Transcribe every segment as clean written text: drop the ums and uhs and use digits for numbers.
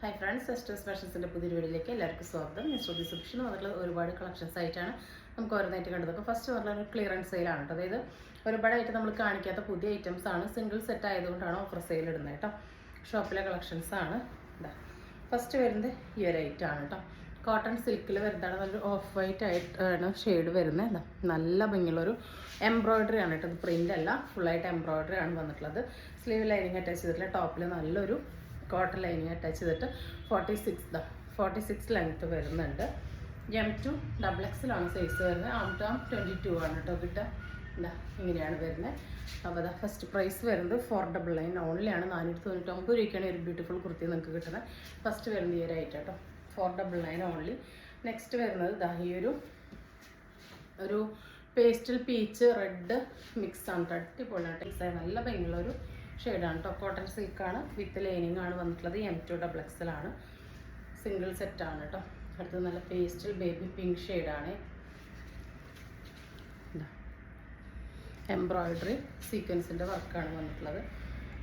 Hi friends, sisters ഫാഷൻസിൻ്റെ പുതിയ വീഡിയോയിലേക്ക് എല്ലാവർക്കും സ്വാഗതം. ഞാൻ ശ്രുതി സുഭിഷ്. വന്നിട്ടുള്ള ഒരുപാട് കളക്ഷൻസ് ആയിട്ടാണ് നമുക്ക് ഓരോന്നായിട്ട് കണ്ടത്. ഫസ്റ്റ് പറഞ്ഞാൽ ഒരു ക്ലിയറൻസ് സെയിലാണ് കേട്ടോ. അതായത് ഒരുപാടായിട്ട് നമ്മൾ കാണിക്കാത്ത പുതിയ ഐറ്റംസ് ആണ്. സിംഗിൾ സെറ്റ് ആയതുകൊണ്ടാണ് ഓഫർ സെയിൽ ഇടുന്നത് കേട്ടോ. ഷോപ്പിലെ കളക്ഷൻസ് ആണ്. ഫസ്റ്റ് വരുന്നത് ഈ ഒരു ഐറ്റം ആണ് കേട്ടോ. കോട്ടൺ സിൽക്കിൽ വരുന്നതാണ്. നല്ലൊരു ഓഫ് വൈറ്റ് ആയിട്ടാണ് ഷെയ്ഡ് വരുന്നത്. നല്ല ഭംഗിയുള്ളൊരു എംബ്രോയിഡറി ആണ് കേട്ടോ. ഇത് പ്രിൻ്റ് അല്ല, ഫുള്ളായിട്ട് എംബ്രോയിഡറി ആണ് വന്നിട്ടുള്ളത്. സ്ലീവ് ലൈനിങ് അറ്റാച്ച് ചെയ്തിട്ടുള്ള ടോപ്പിൽ നല്ലൊരു കോട്ടൺ ലൈനിങ് അറ്റാച്ച് ചെയ്തിട്ട് 46 ലെങ്ത്ത് വരുന്നുണ്ട്. M2 XXL സൈസ് വരുന്നത്. ആം 22 ആണ് കേട്ടോ കിട്ടുക. എന്താ ഇങ്ങനെയാണ് വരുന്നത്. അപ്പോൾ അതാ ഫസ്റ്റ് പ്രൈസ് വരുന്നത് 499 ഓൺലി ആണ്. 499 രൂപയ്ക്കാണ് ഒരു ബ്യൂട്ടിഫുൾ കുർത്തി നിങ്ങൾക്ക് കിട്ടുന്നത്. ഫസ്റ്റ് വരുന്നത് ഈ ഒരു ഐറ്റം കേട്ടോ, 499 ഓൺലി. നെക്സ്റ്റ് വരുന്നത് ഇതാ ഈ ഒരു പേസ്റ്റൽ പീച്ച് റെഡ് മിക്സ് ആണ്. അടിപൊളിയാണ്. മിക്സ് നല്ല ഭംഗിയുള്ളൊരു ഷെയ്ഡാണ് കേട്ടോ. കോട്ടൺ സിൽക്കാണ്, വിത്ത് ലൈനിങ് ആണ് വന്നിട്ടുള്ളത്. M2 XXL ആണ്. സിംഗിൾ സെറ്റാണ് കേട്ടോ. അടുത്തത് നല്ല പേസ്റ്റൽ ബേബി പിങ്ക് ഷെയ്ഡാണ്. എംബ്രോയിഡറി സീക്വൻസിൻ്റെ വർക്കാണ് വന്നിട്ടുള്ളത്.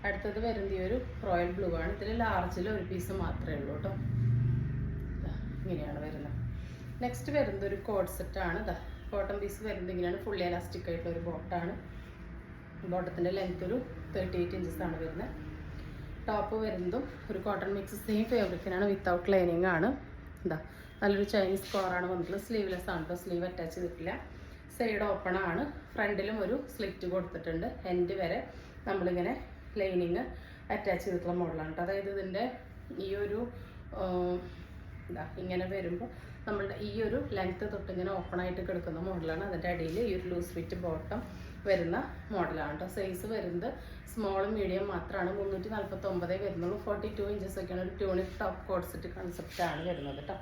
അടുത്തത് വരുന്നത് ഈ ഒരു റോയൽ ബ്ലൂ ആണ്. ഇതിൽ ലാർജിൽ ഒരു പീസ് മാത്രമേ ഉള്ളൂ കേട്ടോ. ഇങ്ങനെയാണ് വരുന്നത്. നെക്സ്റ്റ് വരുന്നത് ഒരു കോഡ് സെറ്റാണ്. കോട്ടൺ പീസ് വരുന്നത് ഇങ്ങനെയാണ്. ഫുള്ളി എലാസ്റ്റിക് ആയിട്ടുള്ള ഒരു ബോട്ടാണ്. ബോട്ടത്തിൻ്റെ ലെങ്ത് ഒരു 38 ഇഞ്ചസ് ആണ് വരുന്നത്. ടോപ്പ് വരുന്നതും ഒരു കോട്ടൺ മിക്സ് സെയിം ഫാബ്രിക്കിനാണ്, വിത്തൗട്ട് ലൈനിങ് ആണ്. എന്താ നല്ലൊരു ചൈനീസ് കോറാണ് വന്നിട്ടുള്ളത്. സ്ലീവ്ലെസ് ആണ് കേട്ടോ. സ്ലീവ് അറ്റാച്ച് ചെയ്തിട്ടില്ല. സൈഡ് ഓപ്പൺ ആണ്. ഫ്രണ്ടിലും ഒരു സ്ലിറ്റ് കൊടുത്തിട്ടുണ്ട്. എൻഡ് വരെ നമ്മളിങ്ങനെ ലൈനിങ് അറ്റാച്ച് ചെയ്തിട്ടുള്ള മോഡലാണ് കേട്ടോ. അതായത് ഇതിൻ്റെ ഈ ഒരു ഇങ്ങനെ വരുമ്പോൾ നമ്മളുടെ ഈ ഒരു ലെങ്ത്ത് തൊട്ട് ഇങ്ങനെ ഓപ്പൺ ആയിട്ട് കിടക്കുന്ന മോഡലാണ്. അതിൻ്റെ അടിയിൽ ഈ ഒരു ലൂസ് ഫിറ്റ് ബോട്ടം വരുന്ന മോഡലാണ് കേട്ടോ. സൈസ് വരുന്നത് സ്മോളും മീഡിയം മാത്രമാണ്. 349 വരുന്നുള്ളൂ. 42 ഇഞ്ചസ് ഒക്കെയാണ്. ഒരു ട്യൂണിക് ടോപ്പ് കോഡ് സെറ്റ് കൺസെപ്റ്റാണ് വരുന്നത് കേട്ടോ.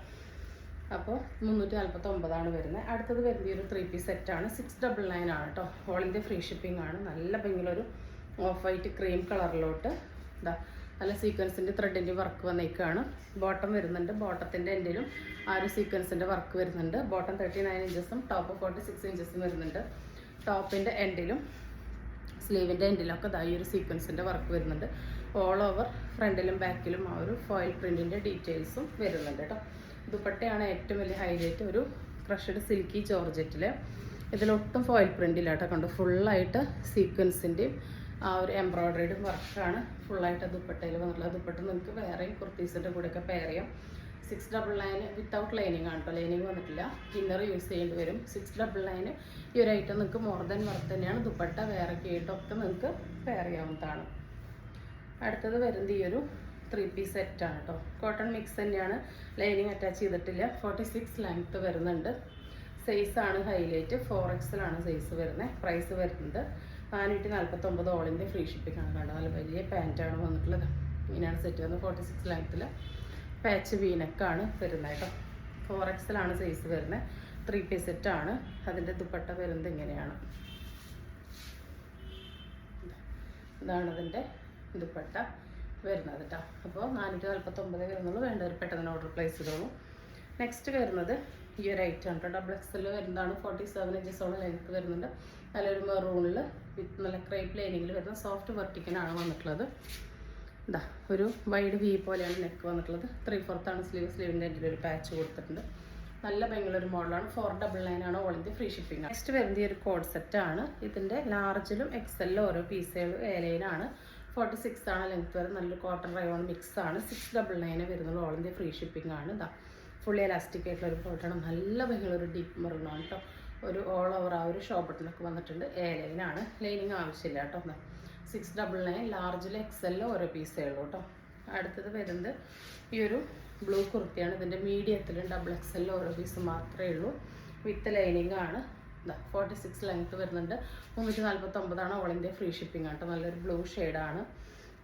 അപ്പോൾ 349 വരുന്നത്. അടുത്തത് വരുന്നത് ഈ ഒരു 3 പീസ് സെറ്റാണ്. 699 ആണ് കേട്ടോ. ഓൾ ഇന്ത്യ ഫ്രീ ഷിപ്പിംഗ് ആണ്. നല്ല ഭംഗിയുള്ളൊരു ഓഫ് വൈറ്റ് ക്രീം കളറിലോട്ട് നല്ല സീക്വൻസിൻ്റെ ത്രെഡിൻ്റെ വർക്ക് വന്നേക്കാണ്. ബോട്ടം വരുന്നുണ്ട്. ബോട്ടത്തിൻ്റെ എൻഡിലും ആ ഒരു സീക്വൻസിൻ്റെ വർക്ക് വരുന്നുണ്ട്. ബോട്ടം 39 ഇഞ്ചസും ടോപ്പ് 46 ഇഞ്ചസും വരുന്നുണ്ട്. ടോപ്പിൻ്റെ എൻഡിലും സ്ലീവിൻ്റെ എൻഡിലും ഒക്കെ ഈ ഒരു സീക്വൻസിൻ്റെ വർക്ക് വരുന്നുണ്ട്. ഓൾ ഓവർ ഫ്രണ്ടിലും ബാക്കിലും ആ ഒരു ഫോയിൽ പ്രിൻറ്റിൻ്റെ ഡീറ്റെയിൽസും വരുന്നുണ്ട് കേട്ടോ. ദുപ്പട്ടയാണ് ഏറ്റവും വലിയ ഹൈലൈറ്റ്. ഒരു ക്രഷ്ഡ് സിൽക്കി ജോർജറ്റിൽ ഇതിലൊട്ടും ഫോയിൽ പ്രിൻറ്റില്ല കേട്ടോ. കണ്ടു ഫുള്ളായിട്ട് സീക്വൻസിൻ്റെയും ആ ഒരു എംബ്രോയ്ഡറിയുടെ വർക്കാണ് ഫുള്ളായിട്ട് ദുപ്പട്ടയിൽ വന്നിട്ടുള്ളത്. ദുപ്പട്ട നിങ്ങൾക്ക് വേറെയും കുർത്തീസിൻ്റെ കൂടെയൊക്കെ പെയർ ചെയ്യാം. 699 വിത്തൗട്ട് ലൈനിങ് ആണ് കേട്ടോ. ലൈനിങ് വന്നിട്ടില്ല. ഇന്നർ യൂസ് ചെയ്യേണ്ടി വരും. 699 ഈ ഒരു ഐറ്റം നിങ്ങൾക്ക് മോർ ദാൻ വർത്ത് തന്നെയാണ്. ദുപ്പട്ട വേറെ കേട്ടൊക്കെ നിങ്ങൾക്ക് പെയർ ചെയ്യാവുന്നതാണ്. അടുത്തത് വരുന്നത് ഈ ഒരു 3 പീസ് സെറ്റാണ് കേട്ടോ. കോട്ടൺ മിക്സ് തന്നെയാണ്. ലൈനിങ് അറ്റാച്ച് ചെയ്തിട്ടില്ല. 46 ലെങ്ത്ത് വരുന്നുണ്ട്. സൈസാണ് ഹൈലൈറ്റ്. 4XL ആണ് സൈസ് വരുന്നത്. പ്രൈസ് വരുന്നത് 449 ഓൾ ഇന്ത്യ ഫ്രീ ഷിപ്പിംഗ് ആണ്. കണ്ടോ നല്ല വലിയ പാൻറ്റാണ് വന്നിട്ടുള്ളത്. ഇങ്ങനെയാണ് സെറ്റ് വരുന്നത്. 46 ലെങ്ത്തിൽ പാച്ച് വീനക്കാണ് വരുന്നത് കേട്ടോ. 4XL ആണ് സൈസ് വരുന്നത്. 3 പീസ് സെറ്റാണ്. അതിൻ്റെ ദുപ്പട്ട വരുന്നത് ഇങ്ങനെയാണ്. ഇതാണ് അതിൻ്റെ ദുപ്പട്ട വരുന്നത് കേട്ടോ. അപ്പോൾ 449 വരുന്നുള്ളൂ. വേണ്ടവർ പെട്ടെന്ന് ഓർഡർ പ്ലേസ് ചെയ്തോളൂ. നെക്സ്റ്റ് വരുന്നത് ഈ ഒരു ഐറ്റം ആണ് കേട്ടോ. XXL വരുന്നതാണ്. 47 ഇഞ്ചസോളം ലെങ്ത്ത് വരുന്നുണ്ട്. നല്ലൊരു മെറൂണിൽ വിത്ത് നല്ല ക്രേപ്പ് ലൈനിങ്ങിൽ വരുന്ന സോഫ്റ്റ് വെർട്ടിക്കനാണ് വന്നിട്ടുള്ളത്. ഒരു വൈഡ് വി പോലെയാണ് നെക്ക് വന്നിട്ടുള്ളത്. 3/4 ആണ് സ്ലീവ്. സ്ലീവിൻ്റെ എൻ്റെ ഒരു പാച്ച് കൊടുത്തിട്ടുണ്ട്. നല്ല ഭയങ്കരൊരു മോഡലാണ്. 499 ആണ് all India free shipping. Next വരുന്നത് ഈ ഒരു കോഡ് സെറ്റാണ്. ഇതിൻ്റെ ലാർജിലും XL ഓരോ പീസുകളും A-ലൈനാണ്. 46 ആണ് ലെങ്ത്ത് വരുന്നത്. നല്ലൊരു കോട്ടൺ റയോൺ മിക്സ് ആണ്. 699 വരുന്നുള്ളൂ. ഓൾ ഇന്ത്യ ഫ്രീ ഷിപ്പിംഗ് ആണ്. ഫുള്ളി എലാസ്റ്റിക് ആയിട്ടുള്ള ഒരു ബോട്ടാണ്. നല്ല ഭംഗിയുള്ളൊരു ഡീപ്പ് മെറൂണാണ് കേട്ടോ. ഒരു ഓൾ ഓവർ ആ ഒരു ഷോ ബട്ടണൊക്കെ വന്നിട്ടുണ്ട്. A-ലൈനാണ്. ലൈനിങ് ആവശ്യമില്ല കേട്ടോ. 699 ലാർജിൽ XL ഓരോ പീസേ ഉള്ളൂ കേട്ടോ. അടുത്തത് വരുന്നത് ഈ ഒരു ബ്ലൂ കുർത്തിയാണ്. ഇതിൻ്റെ മീഡിയത്തിലും XXL ഓരോ പീസ് മാത്രമേ ഉള്ളൂ. വിത്ത് ലൈനിങ് ആണ്. 46 ലെങ്ത്ത് വരുന്നുണ്ട്. 349 ആണ് ഓൾ ഇന്ത്യ ഫ്രീ ഷിപ്പിംഗ് ആട്ടോ. നല്ലൊരു ബ്ലൂ ഷെയ്ഡാണ്.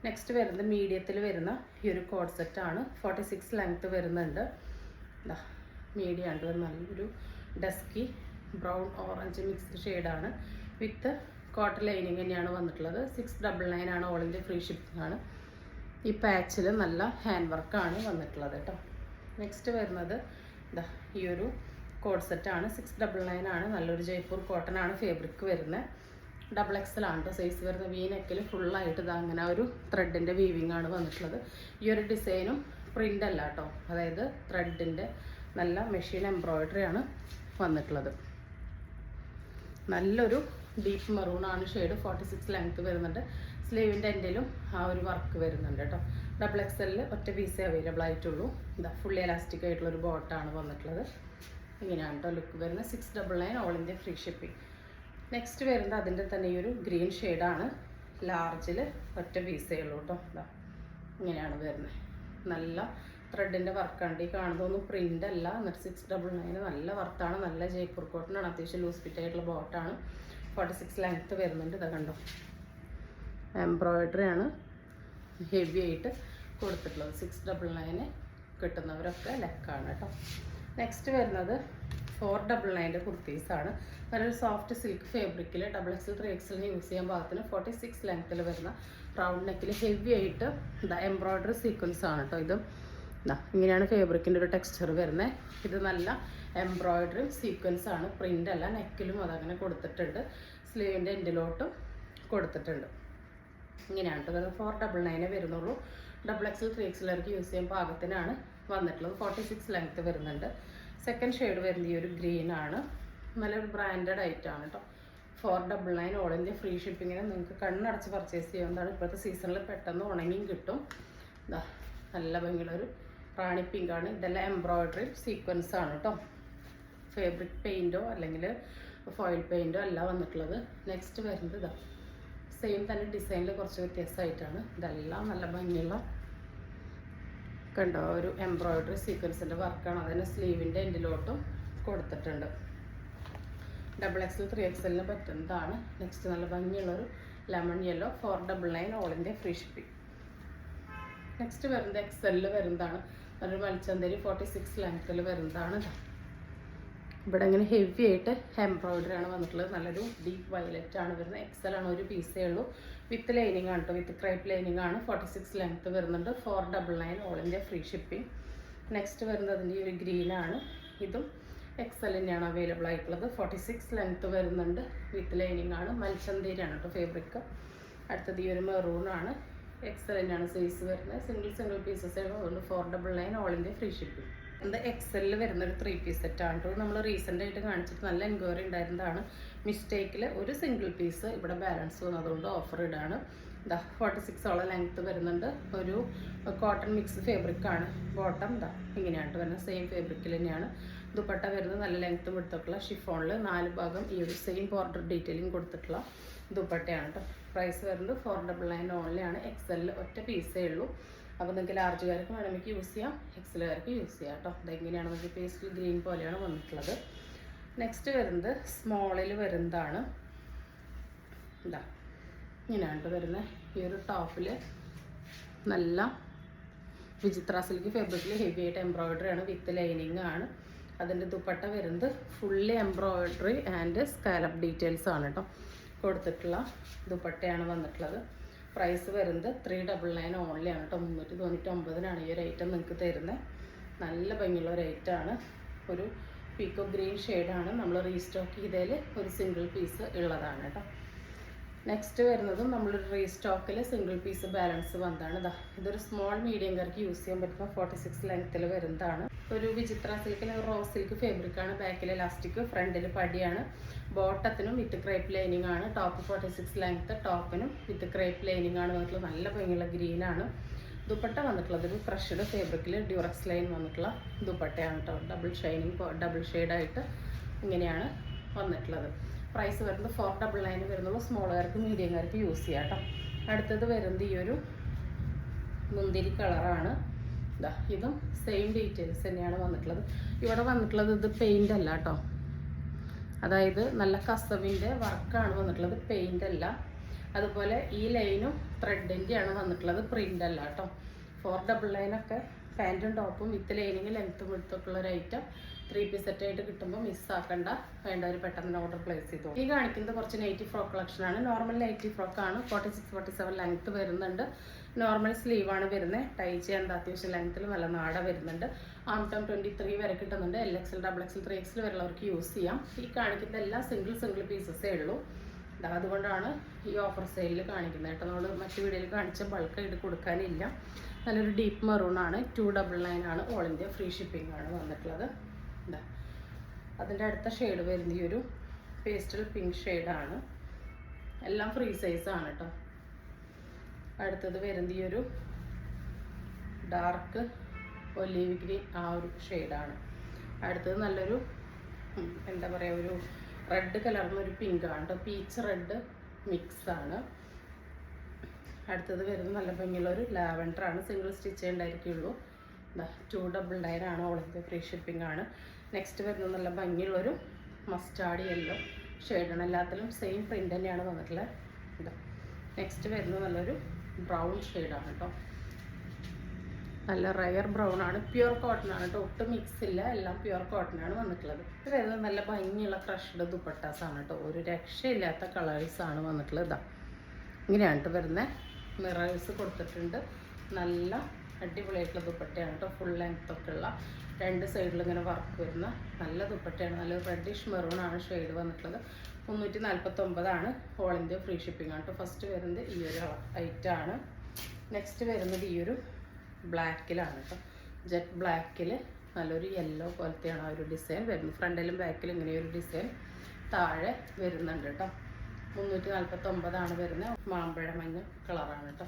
നെക്സ്റ്റ് വരുന്നത് മീഡിയത്തിൽ വരുന്ന ഈ ഒരു കോഡ് സെറ്റാണ്. 46 ലെങ്ത്ത് വരുന്നുണ്ട്. മീഡിയം ആണ്. നല്ലൊരു ഡസ്കി ബ്രൗൺ ഓറഞ്ച് മിക്സ്ഡ് ഷെയ്ഡാണ്. വിത്ത് കോട്ടൺ ലൈനിങ് തന്നെയാണ് വന്നിട്ടുള്ളത്. 699 ആണ് ഓൾ ഇന്ത്യ ഫ്രീ ഷിപ്പിംഗ് ആണ്. ഈ പാച്ചിൽ നല്ല ഹാൻഡ് വർക്കാണ് വന്നിട്ടുള്ളത് കേട്ടോ. നെക്സ്റ്റ് വരുന്നത് ഈ ഒരു കോഡ് സെറ്റാണ്. 699 ആണ്. നല്ലൊരു ജയ്പൂർ കോട്ടൺ ആണ് ഫാബ്രിക് വരുന്നത്. XXL ആണ് കേട്ടോ സൈസ് വരുന്നത്. വി നെക്കിൽ ഫുള്ളായിട്ട് അങ്ങനെ ഒരു ത്രെഡിൻ്റെ വീവിങ് ആണ് വന്നിട്ടുള്ളത്. ഈ ഒരു ഡിസൈനും പ്രിൻ്റ് അല്ല കേട്ടോ, അതായത് ത്രെഡിൻ്റെ നല്ല മെഷീൻ എംബ്രോയിഡറി ആണ് വന്നിട്ടുള്ളത്. നല്ലൊരു ഡീപ്പ് മെറൂണാണ് ഷെയ്ഡ്. 46 ലെങ്ത്ത് വരുന്നുണ്ട്. സ്ലീവിൻ്റെ എൻഡിലും ആ ഒരു വർക്ക് വരുന്നുണ്ട് കേട്ടോ. XXL ഒറ്റ പീസേ അവൈലബിൾ ആയിട്ടുള്ളൂ. ഇതാ ഫുള്ളി എലാസ്റ്റിക് ആയിട്ടുള്ളൊരു ബോട്ടാണ് വന്നിട്ടുള്ളത്. ഇങ്ങനെയാണ് കേട്ടോ ലുക്ക് വരുന്നത്. 699 all India free shipping. Next വരുന്നത് അതിൻ്റെ തന്നെ ഈ ഒരു ഗ്രീൻ ഷെയ്ഡാണ്. ലാർജിൽ ഒറ്റ പീസേ ഉള്ളൂ കേട്ടോ. ഇതാ ഇങ്ങനെയാണ് വരുന്നത്. നല്ല ത്രെഡിൻ്റെ വർക്കാണ്. ഈ കാണുന്നതൊന്നും പ്രിൻ്റ് അല്ല. എന്നിട്ട് 699 നല്ല വർത്താണ്. നല്ല ജയ്പൂർ കോട്ടനാണ്. അത്യാവശ്യം ലൂസ് ഫിറ്റ് ആയിട്ടുള്ള ബോട്ടാണ്. 46 ലെങ്ത്ത് വരുന്നുണ്ട്. ഇതാ കണ്ടോ, എംബ്രോയിഡറി ആണ് ഹെവി ആയിട്ട് കൊടുത്തിട്ടുള്ളത്. 699 കിട്ടുന്നവരൊക്കെ ലക്കാണ് കേട്ടോ. നെക്സ്റ്റ് വരുന്നത് 499 കുർത്തീസാണ്. നല്ലൊരു സോഫ്റ്റ് സിൽക്ക് ഫാബ്രിക്കിൽ XXL 3XL യൂസ് ചെയ്യാൻ പാകത്തിന് 46 ലെങ്ത്തിൽ വരുന്ന റൗണ്ട് നെക്കിൽ ഹെവി ആയിട്ട് ഇതാ എംബ്രോയിഡറി സീക്വൻസ് ആണ് കേട്ടോ. ഇത് ഇങ്ങനെയാണ് ഫാബ്രിക്കിൻ്റെ ഒരു ടെക്സ്ചർ വരുന്നത്. ഇത് നല്ല എംബ്രോയിഡറി സീക്വൻസ് ആണ്, പ്രിൻ്റ് അല്ല. നെക്കിലും അതങ്ങനെ കൊടുത്തിട്ടുണ്ട്. സ്ലീവിൻ്റെ എൻഡിലോട്ടും കൊടുത്തിട്ടുണ്ട്. ഇങ്ങനെയാണ് കേട്ടോ. അത് 499 വരുന്നുള്ളൂ. XXL 3XL യൂസ് ചെയ്യാൻ പാകത്തിനാണ് വന്നിട്ടുള്ളത്. 46 ലെങ്ത്ത് വരുന്നുണ്ട്. സെക്കൻഡ് ഷെയ്ഡ് വരുന്നത് ഈ ഒരു ഗ്രീൻ ആണ്. നല്ലൊരു ബ്രാൻഡഡ് ഐറ്റമാണ് കേട്ടോ. 499 ഓൾ ഇന്ത്യ ഫ്രീ ഷിപ്പിങ്ങിന് നിങ്ങൾക്ക് കണ്ണടച്ച് പർച്ചേസ് ചെയ്യാവുന്നതാണ്. ഇപ്പോഴത്തെ സീസണിൽ പെട്ടെന്ന് ഉണങ്ങിയും കിട്ടും. ഇതാ നല്ല ഭംഗിയുള്ളൊരു റാണി പിങ്കാണ്. ഇതെല്ലാം എംബ്രോയിഡറി സീക്വൻസ് ആണ് കേട്ടോ. ഫാബ്രിക് പെയിൻറ്റോ അല്ലെങ്കിൽ ഫോയിൽ പെയിൻറ്റോ അല്ല വന്നിട്ടുള്ളത്. നെക്സ്റ്റ് വരുന്നത് ഇതാ സെയിം തന്നെ ഡിസൈനിൽ കുറച്ച് വ്യത്യാസമായിട്ടാണ്. ഇതെല്ലാം നല്ല ഭംഗിയുള്ള കണ്ടോ ഒരു എംബ്രോയിഡറി സീക്വൻസിൻ്റെ വർക്കാണ്. അതിന് സ്ലീവിൻ്റെ എൻഡിലോട്ടും കൊടുത്തിട്ടുണ്ട്. XXL 3XL പറ്റുന്നതാണ്. നെക്സ്റ്റ് നല്ല ഭംഗിയുള്ളൊരു lemon yellow 499 all India free shipping. Next വരുന്നത് XL വരുന്നതാണ്. നല്ലൊരു മൽച്ചന്തരി 46 ലെങ്ത്തിൽ വരുന്നതാണ്. ഇവിടെ ഇങ്ങനെ ഹെവി ആയിട്ട് എംബ്രോയിഡറി ആണ് വന്നിട്ടുള്ളത്. നല്ലൊരു ഡീപ്പ് വയലറ്റ് ആണ് വരുന്നത്. XL ആണ്, ഒരു പീസേ ഉള്ളൂ. വിത്ത് ലൈനിങ് ആണ് കേട്ടോ. വിത്ത് ക്രൈപ്പ് ലൈനിങ് ആണ്. 46 ലെങ്ത്ത് വരുന്നുണ്ട്. 499 all India free shipping. Next വരുന്നത് അതിൻ്റെ ഒരു ഗ്രീൻ ആണ്. ഇതും XL തന്നെയാണ് അവൈലബിൾ ആയിട്ടുള്ളത്. 46 ലെങ്ത്ത് വരുന്നുണ്ട്. വിത്ത് ലൈനിങ് ആണ്. മൽച്ചന്തേരിയാണ് കേട്ടോ ഫാബ്രിക്. അടുത്തത് ഈ ഒരു മെറൂൺ ആണ്. XL തന്നെയാണ് സൈസ് വരുന്നത്. സിംഗിൾ പീസസ് ആണ്. അതുകൊണ്ട് 499 ഓൾ ഇന്ത്യ ഫ്രീ ഷിപ്പിംഗ്. ഇത് XL വരുന്നൊരു 3 പീസ് സെറ്റാണ് കേട്ടോ. നമ്മൾ റീസെൻ്റ് ആയിട്ട് കാണിച്ചിട്ട് നല്ല എൻക്വയറി ഉണ്ടായിരുന്നതാണ്. മിസ്റ്റേക്കിൽ ഒരു സിംഗിൾ പീസ് ഇവിടെ ബാലൻസ് വന്നതുകൊണ്ട് ഓഫർ ഇടാണ്. ഇതാ 46 ലെങ്ത്ത് വരുന്നുണ്ട്. ഒരു കോട്ടൺ മിക്സ് ഫാബ്രിക്കാണ്. ബോട്ടം ഇതാ ഇങ്ങനെയാണ് വരുന്നത്. സെയിം ഫാബ്രിക്കിൽ തന്നെയാണ്. ദുപ്പട്ട വരുന്നത് നല്ല ലെങ്ത്തും എടുത്തിട്ടുള്ള ഷിഫോണിൽ 4 ഭാഗം ഈ ഒരു സെയിം ബോർഡർ ഡീറ്റെയിലിംഗ് കൊടുത്തിട്ടുള്ള ദുപ്പട്ടയാണ് കേട്ടോ. പ്രൈസ് വരുന്നത് 499 ഓൺലിയാണ്. XL ഒറ്റ പീസേ ഉള്ളൂ. അപ്പോൾ നിങ്ങൾക്ക് ലാർജുകാർക്ക് വേണമെങ്കിൽ യൂസ് ചെയ്യാം, XLകാർക്ക് യൂസ് ചെയ്യാം കേട്ടോ. ഇതെങ്ങനെയാണ് നമുക്ക് പേസ്റ്റൽ ഗ്രീൻ പോലെയാണ് വന്നിട്ടുള്ളത്. നെക്സ്റ്റ് വരുന്നത് സ്മോളിൽ വരുന്നതാണ്. ഇതാ ഇങ്ങനെയാണ് വരുന്നത്. ഈ ഒരു ടോപ്പിൽ നല്ല വിചിത്ര സിൽക്ക് ഫാബ്രിക്കിൽ ഹെവി ആയിട്ട് എംബ്രോയിഡറി ആണ്. വിത്ത് ലൈനിങ് ആണ്. അതിൻ്റെ ദുപ്പട്ട വരുന്നത് fully embroidery and scallop details ആണ് കേട്ടോ കൊടുത്തിട്ടുള്ള ദുപ്പട്ടയാണ് വന്നിട്ടുള്ളത്. പ്രൈസ് വരുന്നത് 399 ഓൺലിയാണ് കേട്ടോ. 399 ഈ ഒരു ഐറ്റം നിങ്ങൾക്ക് തരുന്നത്. നല്ല ഭംഗിയുള്ള ഒരു ഐറ്റമാണ്. ഒരു പീക്കോ ഗ്രീൻ ഷെയ്ഡാണ്. നമ്മൾ റീസ്റ്റോക്ക് ചെയ്തതിൽ ഒരു സിംഗിൾ പീസ് ഉള്ളതാണ് കേട്ടോ. നെക്സ്റ്റ് വരുന്നതും നമ്മളൊരു റീസ്റ്റോക്കിൽ സിംഗിൾ പീസ് ബാലൻസ് വന്നതാണ്. ഇതൊരു സ്മോൾ മീഡിയംകാർക്ക് യൂസ് ചെയ്യാൻ പറ്റുന്ന 46 ലെങ്ത്തിൽ വരുന്നതാണ്. ഒരു വിചിത്ര സിൽക്കിൽ റോസ് സിൽക്ക് ഫാബ്രിക്കാണ്. ബാക്കിൽ ഇലാസ്റ്റിക്, ഫ്രണ്ടിൽ പടിയാണ്. ബോട്ടത്തിനും വിത്ത് ക്രേപ്പ് ലൈനിങ് ആണ്. Top 46 length. ടോപ്പിനും വിത്ത് ക്രേപ്പ് ലൈനിങ് ആണ് വന്നിട്ടുള്ളത്. നല്ല ഭംഗിയുള്ള ഗ്രീനാണ്. ദുപ്പട്ട വന്നിട്ടുള്ളത് ഒരു ക്രഷ്ഡ് ഫാബ്രിക്കിൽ ഡ്യൂറക്സ് ലൈൻ വന്നിട്ടുള്ള ദുപ്പട്ടയാണ് കേട്ടോ. ഡബിൾ ഷെയ്ഡായിട്ട് ഇങ്ങനെയാണ് വന്നിട്ടുള്ളത്. പ്രൈസ് വരുന്നത് 499 വരുന്നുള്ളൂ. സ്മോളുകാർക്ക് മീഡിയംകാർക്ക് യൂസ് ചെയ്യാം കേട്ടോ. അടുത്തത് വരുന്നത് ഈ ഒരു മുന്തിരി കളറാണ്. ഇതാ ഇതും സെയിം ഡീറ്റെയിൽസ് തന്നെയാണ് വന്നിട്ടുള്ളത്. ഇവിടെ വന്നിട്ടുള്ളത് ഇത് പെയിൻ്റ് അല്ല കേട്ടോ. അതായത് നല്ല കസവിൻ്റെ വർക്കാണ് വന്നിട്ടുള്ളത്, പെയിൻ്റ് അല്ല. അതുപോലെ ഈ ലൈനും ത്രെഡിൻ്റെയാണ് വന്നിട്ടുള്ളത്, പ്രിൻ്റ് അല്ല കേട്ടോ. 499 ഒക്കെ പാൻറ്റും ടോപ്പും വിത്ത് ലൈനിങ് ലെങ്ത്തും എടുത്തൊക്കെയുള്ള ഒരു ഐറ്റം 3 പീസ് സെറ്റായിട്ട് കിട്ടുമ്പോൾ മിസ്സാക്കണ്ട. വേണ്ടവർ പെട്ടെന്ന് ഓർഡർ പ്ലേസ് ചെയ്തു. ഈ കാണിക്കുന്നത് കുറച്ച് നൈറ്റി ഫ്രോക്ക് കളക്ഷനാണ്. നോർമൽ നൈറ്റി ഫ്രോക്കാണ്. 46-47 ലെങ്ത്ത് വരുന്നുണ്ട്. നോർമൽ സ്ലീവാണ് വരുന്നത്. ടൈ ചെയ്യാൻ അത്യാവശ്യം ലെങ്ത്തിൽ നല്ല നാട വരുന്നുണ്ട്. ആം ടോം 23 വരെ കിട്ടുന്നുണ്ട്. LXL, XXL, 3XL വരെയുള്ളവർക്ക് യൂസ് ചെയ്യാം. ഈ കാണിക്കുന്ന എല്ലാം സിംഗിൾ പീസസേ ഉള്ളൂ. അതുകൊണ്ടാണ് ഈ ഓഫർ സെയിലിൽ കാണിക്കുന്നത് കേട്ടോ. നമ്മൾ മറ്റു വീഡിയോയിൽ കാണിച്ച ബൾക്കായിട്ട് കൊടുക്കാനില്ല. നല്ലൊരു ഡീപ്പ് മെറൂണാണ്. 299 ആണ്. ഓൾ ഇന്ത്യ ഫ്രീ ഷിപ്പിംഗ് ആണ് വന്നിട്ടുള്ളത്. ഇതാ അതിൻ്റെ അടുത്ത ഷെയ്ഡ് വരുന്ന ഈ ഒരു പേസ്റ്റൽ പിങ്ക് ഷെയ്ഡാണ്. എല്ലാം ഫ്രീ സൈസാണ് കേട്ടോ. അടുത്തത് വരുന്ന ഈ ഒരു ഡാർക്ക് ഒലീവ് ഗ്രീൻ ആ ഒരു ഷെയ്ഡാണ്. അടുത്തത് നല്ലൊരു എന്താ പറയുക, ഒരു റെഡ് കളർന്നൊരു പിങ്കാണ് കേട്ടോ. പീച്ച് റെഡ് മിക്സാണ്. അടുത്തത് വരുന്നത് നല്ല ഭംഗിയുള്ളൊരു ലാവൻഡറാണ്. സിംഗിൾ സ്റ്റിച്ചേ ഉണ്ടായിരിക്കുള്ളൂ. 299 ആണ്. ഓൾ ഇന്ത്യ ഫ്രീ ഷിപ്പിംഗ് ആണ്. നെക്സ്റ്റ് വരുന്നത് നല്ല ഭംഗിയുള്ളൊരു മസ്റ്റാർഡ് യെല്ലോ ഷെയ്ഡാണ്. എല്ലാത്തിലും സെയിം പ്രിൻ്റ് തന്നെയാണ് വന്നിട്ടുള്ളത്. ഇതാ നെക്സ്റ്റ് വരുന്നത് നല്ലൊരു ബ്രൗൺ ഷെയ്ഡാണ് കേട്ടോ. നല്ല റയർ ബ്രൗൺ ആണ്. പ്യുർ കോട്ടൺ ആണ് കേട്ടോ. ഒട്ടും മിക്സ് ഇല്ല. എല്ലാം പ്യുർ കോട്ടൺ ആണ് വന്നിട്ടുള്ളത്. ഇത് വരുന്നത് നല്ല ഭംഗിയുള്ള ക്രഷ്ഡ് ദുപ്പട്ടാസാണ് കേട്ടോ. ഒരു രക്ഷയില്ലാത്ത കളേഴ്സാണ് വന്നിട്ടുള്ളത്. ഇതാ ഇങ്ങനെയാണ് കേട്ടോ വരുന്നത്. മിറേഴ്സ് കൊടുത്തിട്ടുണ്ട്. നല്ല അടിപൊളിയായിട്ടുള്ള ദുപ്പട്ടയാണ് കേട്ടോ. ഫുൾ ലെങ്ത് ഒക്കെ ഉള്ള 2 സൈഡിൽ ഇങ്ങനെ വർക്ക് വരുന്ന നല്ല ദുപ്പട്ടയാണ്. നല്ല റെഡിഷ് മെറൂൺ ആണ് ഷെയ്ഡ് വന്നിട്ടുള്ളത്. 349 ആണ്. ഓൾ ഇന്ത്യ ഫ്രീ ഷിപ്പിംഗ് ആണ് കേട്ടോ. ഫസ്റ്റ് വരുന്നത് ഈ ഒരു ഐറ്റാണ്. നെക്സ്റ്റ് വരുന്നത് ഈ ഒരു ബ്ലാക്കിലാണ് കേട്ടോ. ജെറ്റ് ബ്ലാക്കിൽ നല്ലൊരു യെല്ലോ പോലത്തെയാണ് ആ ഒരു ഡിസൈൻ വരുന്നത്. ഫ്രണ്ടിലും ബാക്കിലും ഇങ്ങനെ ഒരു ഡിസൈൻ താഴെ വരുന്നുണ്ട് കേട്ടോ. 349 ആണ് വരുന്നത്. മാമ്പഴ മഞ്ഞ കളറാണ് കേട്ടോ.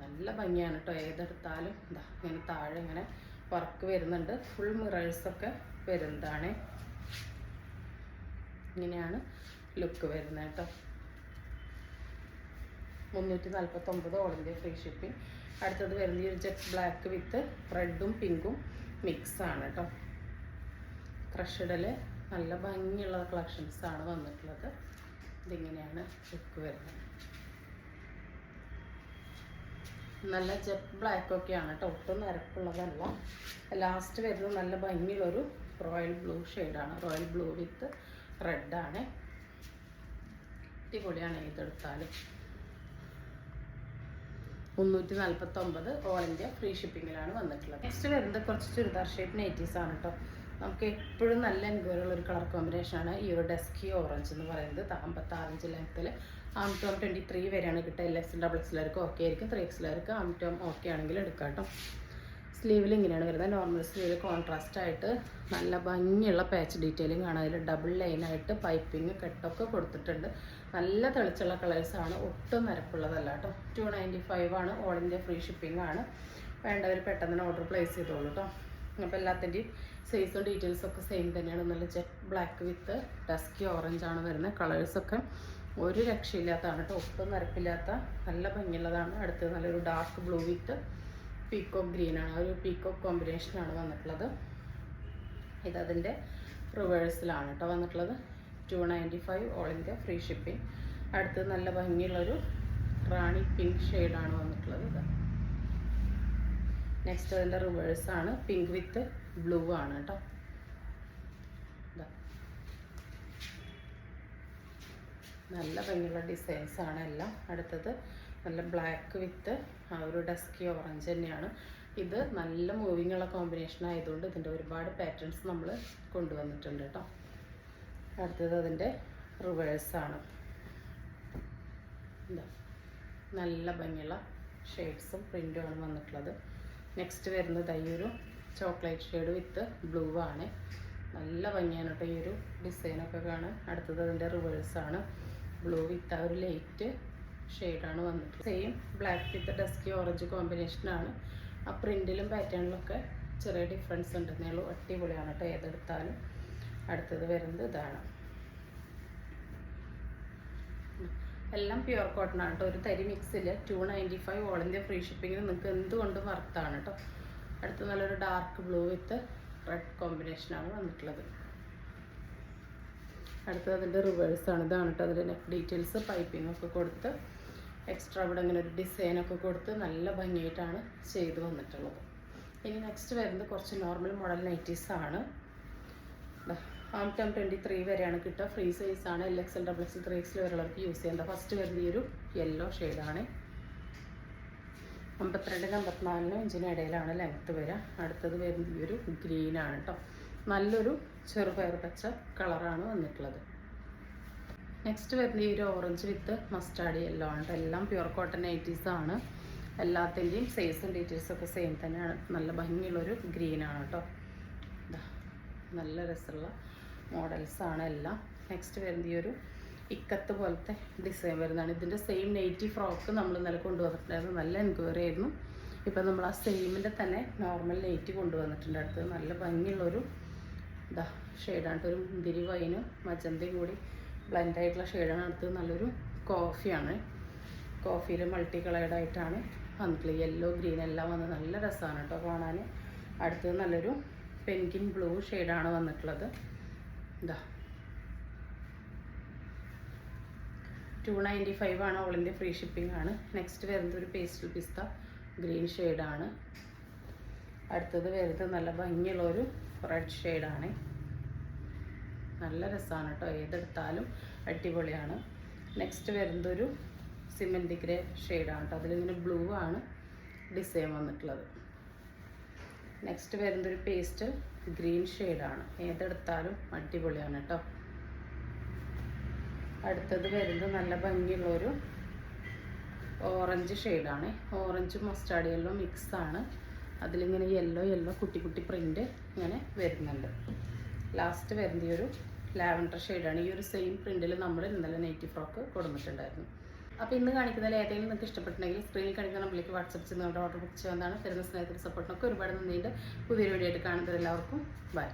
നല്ല ഭംഗിയാണ് കേട്ടോ. ഏതെടുത്താലും ഇതാ ഇങ്ങനെ താഴെ ഇങ്ങനെ വർക്ക് വരുന്നുണ്ട്. ഫുൾ മിറേഴ്സൊക്കെ വരുന്നതാണ്. ഇങ്ങനെയാണ് ലുക്ക് വരുന്നത് കേട്ടോ. 349 ഓൾ ഇന്ത്യ ഫ്രീ ഷിപ്പിംഗ്. അടുത്തത് വരുന്ന ഈ ഒരു ജെറ്റ് ബ്ലാക്ക് വിത്ത് റെഡും പിങ്കും മിക്സാണ് കേട്ടോ. ക്രഷഡിൽ നല്ല ഭംഗിയുള്ള കളക്ഷൻസാണ് വന്നിട്ടുള്ളത്. ഇതിങ്ങനെയാണ് ലുക്ക് വരുന്നത്. നല്ല ജെറ്റ് ബ്ലാക്കൊക്കെയാണ് കേട്ടോ. ഒട്ടും നിരക്കുള്ളതല്ല. ലാസ്റ്റ് വരുന്നത് നല്ല ഭംഗിയുള്ളൊരു റോയൽ ബ്ലൂ ഷെയ്ഡാണ്. റോയൽ ബ്ലൂ വിത്ത് റെഡാണ്. അടിപൊളിയാണ് ഏതെടുത്താലും. 349 ഓൾ ഇന്ത്യ ഫ്രീ ഷിപ്പിങ്ങിലാണ് വന്നിട്ടുള്ളത്. നെക്സ്റ്റ് വരുന്നത് കുറച്ച് ചുരിദാർ ഷേപ്പ് നൈറ്റീസ് ആണ് കേട്ടോ. നമുക്ക് എപ്പോഴും നല്ല എൻക്വയറി ഉള്ള ഒരു കളർ കോമ്പിനേഷനാണ് ഈ ഒരു ഡസ്കി ഓറഞ്ച് എന്ന് പറയുന്നത്. 56 ലെങ്ത്തിൽ ആംടോം 23 വരെയാണ് കിട്ടുക. LXL XXLർക്ക് ഓക്കെ ആയിരിക്കും. 3XLർക്ക് ആംടോം ഓക്കെ ആണെങ്കിൽ എടുക്കാം കേട്ടോ. സ്ലീവിൽ ഇങ്ങനെയാണ് വരുന്നത്. നോർമൽ സ്ലീവിൽ കോൺട്രാസ്റ്റ് ആയിട്ട് നല്ല ഭംഗിയുള്ള പാച്ച് ഡീറ്റെയിലിംഗ് ആണ്. അതിൽ ഡബിൾ ലൈനായിട്ട് പൈപ്പിങ് കെട്ടൊക്കെ കൊടുത്തിട്ടുണ്ട്. നല്ല തെളിച്ചുള്ള കളേഴ്സാണ്. ഒട്ടും നിരപ്പുള്ളതല്ല കേട്ടോ. 295 ആണ്. ഓൾ ഇന്ത്യ ഫ്രീ ഷിപ്പിംഗ് ആണ്. വേണ്ടവർ പെട്ടെന്ന് ഓർഡർ പ്ലേസ് ചെയ്തോളൂ കേട്ടോ. അപ്പോൾ എല്ലാത്തിൻ്റെയും സൈസും ഡീറ്റെയിൽസൊക്കെ സെയിം തന്നെയാണ്. നല്ല jet black with dusky orange ആണ് വരുന്നത്. കളേഴ്സൊക്കെ ഒരു രക്ഷയില്ലാത്തതാണ് കേട്ടോ. ഒട്ടും നിരപ്പില്ലാത്ത നല്ല ഭംഗിയുള്ളതാണ്. അടുത്തത് നല്ലൊരു ഡാർക്ക് ബ്ലൂ വിത്ത് പീക്കോക്ക് ഗ്രീനാണ്. ഒരു പീക്കോക്ക് കോമ്പിനേഷനാണ് വന്നിട്ടുള്ളത്. ഇതതിൻ്റെ റിവേഴ്സിലാണ് കേട്ടോ വന്നിട്ടുള്ളത്. 295 ഓൾ ഇന്ത്യ ഫ്രീ ഷിപ്പിംഗ്. അടുത്തത് നല്ല ഭംഗിയുള്ളൊരു റാണി പിങ്ക് ഷെയ്ഡാണ് വന്നിട്ടുള്ളത്. ഇത് നെക്സ്റ്റ് അതിൻ്റെ റിവേഴ്സാണ്. പിങ്ക് വിത്ത് ബ്ലൂ ആണ് കേട്ടോ. നല്ല ഭംഗിയുള്ള ഡിസൈൻസാണ് എല്ലാം. അടുത്തത് നല്ല ബ്ലാക്ക് വിത്ത് ആ ഒരു ഡസ്കി ഓറഞ്ച് തന്നെയാണ്. ഇത് നല്ല മൂവിങ് ഉള്ള കോമ്പിനേഷൻ ആയതുകൊണ്ട് ഇതിൻ്റെ ഒരുപാട് പാറ്റേൺസ് നമ്മൾ കൊണ്ടുവന്നിട്ടുണ്ട് കേട്ടോ. അടുത്തത് അതിൻ്റെ റിവേഴ്സാണ്. എന്താ നല്ല ഭംഗിയുള്ള ഷെയ്ഡ്സും പ്രിൻറ്റുമാണ് വന്നിട്ടുള്ളത്. നെക്സ്റ്റ് വരുന്നത് ഈ ഒരു ചോക്ലേറ്റ് ഷെയ്ഡ് വിത്ത് ബ്ലൂ ആണ്. നല്ല ഭംഗിയാണ് കേട്ടോ ഈ ഒരു ഡിസൈനൊക്കെ കാണാൻ. അടുത്തത് അതിൻ്റെ റിവേഴ്സാണ്. ബ്ലൂ വിത്ത് ആ ഒരു ലൈറ്റ് ഷെയ്ഡാണ് വന്നിട്ടുള്ളത്. Same black with dusky orange കോമ്പിനേഷനാണ്. ആ പ്രിൻറ്റിലും പാറ്റേണിലൊക്കെ ചെറിയ ഡിഫറൻസ് ഉണ്ടെന്നേ ഉള്ളൂ. അടിപൊളിയാണ് കേട്ടോ ഏതെടുത്താലും. അടുത്തത് വരുന്നത് ഇതാണ്. എല്ലാം പ്യുർ കോട്ടൺ ആണ് കേട്ടോ. ഒരു തരി മിക്സിൽ 295 ഓൾ ഇന്ത്യ ഫ്രീ ഷിപ്പിങ്ങിന് നിങ്ങൾക്ക് എന്തുകൊണ്ടും വർത്താണ് കേട്ടോ. അടുത്ത് നല്ലൊരു ഡാർക്ക് ബ്ലൂ വിത്ത് റെഡ് കോമ്പിനേഷനാണ് വന്നിട്ടുള്ളത്. അടുത്തത് അതിൻ്റെ റിവേഴ്സാണ്. ഇതാണ് കേട്ടോ അതിൻ്റെ നെക്ക് ഡീറ്റെയിൽസ്. പൈപ്പിംഗ് ഒക്കെ കൊടുത്ത് എക്സ്ട്രാ ഇവിടെ ഇങ്ങനെ ഒരു ഡിസൈനൊക്കെ കൊടുത്ത് നല്ല ഭംഗിയായിട്ടാണ് ചെയ്ത് വന്നിട്ടുള്ളത്. ഇനി നെക്സ്റ്റ് വരുന്നത് കുറച്ച് നോർമൽ മോഡൽ നൈറ്റീസാണ്. ആംടോം 23 വരെയാണ് കിട്ടുക. ഫ്രീ സൈസാണ്. LXL XXL 3XL വരെയുള്ളവർക്ക് യൂസ് ചെയ്യുന്നത്. ഫസ്റ്റ് വരുന്ന ഈ ഒരു യെല്ലോ ഷെയ്ഡാണ്. 52 54 ഇഞ്ചിന് ഇടയിലാണ് ലെങ്ത്ത് വരിക. അടുത്തത് വരുന്ന ഈ ഒരു ഗ്രീനാണ് കേട്ടോ. നല്ലൊരു ചെറുപയർ പച്ച കളറാണ് വന്നിട്ടുള്ളത്. നെക്സ്റ്റ് വരുന്ന ഈ ഒരു ഓറഞ്ച് വിത്ത് മസ്റ്റാർഡ് യെല്ലോ ആണ്. എല്ലാം പ്യുർ കോട്ടൺ നൈറ്റീസാണ്. എല്ലാത്തിൻ്റെയും സൈസും ഡീറ്റെയിൽസൊക്കെ സെയിം തന്നെയാണ്. നല്ല ഭംഗിയുള്ളൊരു ഗ്രീനാണ് കേട്ടോ. നല്ല രസമുള്ള മോഡൽസാണ് എല്ലാം. നെക്സ്റ്റ് വരുന്നത് ഈ ഒരു ഇക്കത്ത് പോലത്തെ ഡിസൈൻ വരുന്നതാണ്. ഇതിൻ്റെ സെയിം നെയ്റ്റി ഫ്രോക്ക് നമ്മൾ ഇന്നലെ കൊണ്ടുവന്നിട്ടുണ്ടായിരുന്നു. നല്ല എൻക്വയറി ആയിരുന്നു. ഇപ്പം നമ്മൾ ആ സെയിമിൻ്റെ തന്നെ നോർമൽ നെയ്റ്റി കൊണ്ടുവന്നിട്ടുണ്ട്. അടുത്തത് നല്ല ഭംഗിയുള്ളൊരു ഷെയ്ഡാണ്. ഒരു മുന്തിരി വൈനും മജന്തയും കൂടി ബ്ലെൻഡായിട്ടുള്ള ഷെയ്ഡാണ്. അടുത്തത് നല്ലൊരു കോഫിയാണ്. കോഫിയിൽ മൾട്ടി കളേർഡായിട്ടാണ് വന്നിട്ടുള്ളത്. യെല്ലോ ഗ്രീൻ എല്ലാം വന്ന് നല്ല രസമാണ് കേട്ടോ കാണാൻ. അടുത്തത് നല്ലൊരു പെൻകിൻ ബ്ലൂ ഷെയ്ഡാണ് വന്നിട്ടുള്ളത്. 295 ആണ്. ഓൾ ഇന്ത്യ ഫ്രീ ഷിപ്പിംഗ് ആണ്. നെക്സ്റ്റ് വരുന്നത് ഒരു പേസ്റ്റൽ പിസ്ത ഗ്രീൻ ഷെയ്ഡാണ്. അടുത്തത് വരുന്നത് നല്ല ഭംഗിയുള്ളൊരു റെഡ് ഷെയ്ഡാണ്. നല്ല രസമാണ് കേട്ടോ, ഏതെടുത്താലും അടിപൊളിയാണ്. നെക്സ്റ്റ് വരുന്നത് ഒരു സിമെൻറ്റ് ഗ്രേ ഷെയ്ഡാണ് കേട്ടോ. അതിലിങ്ങനെ ബ്ലൂ ആണ് ഡിസൈൻ വന്നിട്ടുള്ളത്. നെക്സ്റ്റ് വരുന്നതൊരു പേസ്റ്റൽ ഗ്രീൻ ഷെയ്ഡാണ്. ഏതെടുത്താലും അടിപൊളിയാണ് കേട്ടോ. അടുത്തത് വരുന്നത് നല്ല ഭംഗിയുള്ളൊരു ഓറഞ്ച് ഷെയ്ഡാണ്. ഓറഞ്ച് മസ്റ്റാർഡ് യെല്ലോ മിക്സാണ്. അതിലിങ്ങനെ യെല്ലോ കുട്ടി കുട്ടി പ്രിൻ്റ് ഇങ്ങനെ വരുന്നുണ്ട്. ലാസ്റ്റ് വരുന്ന ഈ ഒരു ലാവൻഡർ ഷെയ്ഡാണ്. ഈ ഒരു സെയിം പ്രിൻറ്റിൽ നമ്മൾ ഇന്നലെ നെയ്റ്റി ഫ്രോക്ക് കൊടുത്തിട്ടുണ്ടായിരുന്നു. അപ്പോൾ ഇന്ന് കാണിക്കുന്നതിൽ ഏതെങ്കിലും നിങ്ങൾക്ക് ഇഷ്ടപ്പെട്ടിട്ടുണ്ടെങ്കിൽ സ്ക്രീനിൽ കാണിക്കുന്ന നമ്പറിലേക്ക് വാട്സപ്പ് ചെയ്ത് നിങ്ങളുടെ ഓർഡർ ബുക്ക് ചെയ്യാവുന്നതാണ്. തരുന്ന സ്നേഹത്തിന് സപ്പോർട്ടിനൊക്കെ ഒരുപാട് നന്ദിയുണ്ട്. പുതിയൊരു വീഡിയോ ആയിട്ട് കാണുന്നത് എല്ലാവർക്കും ബൈ.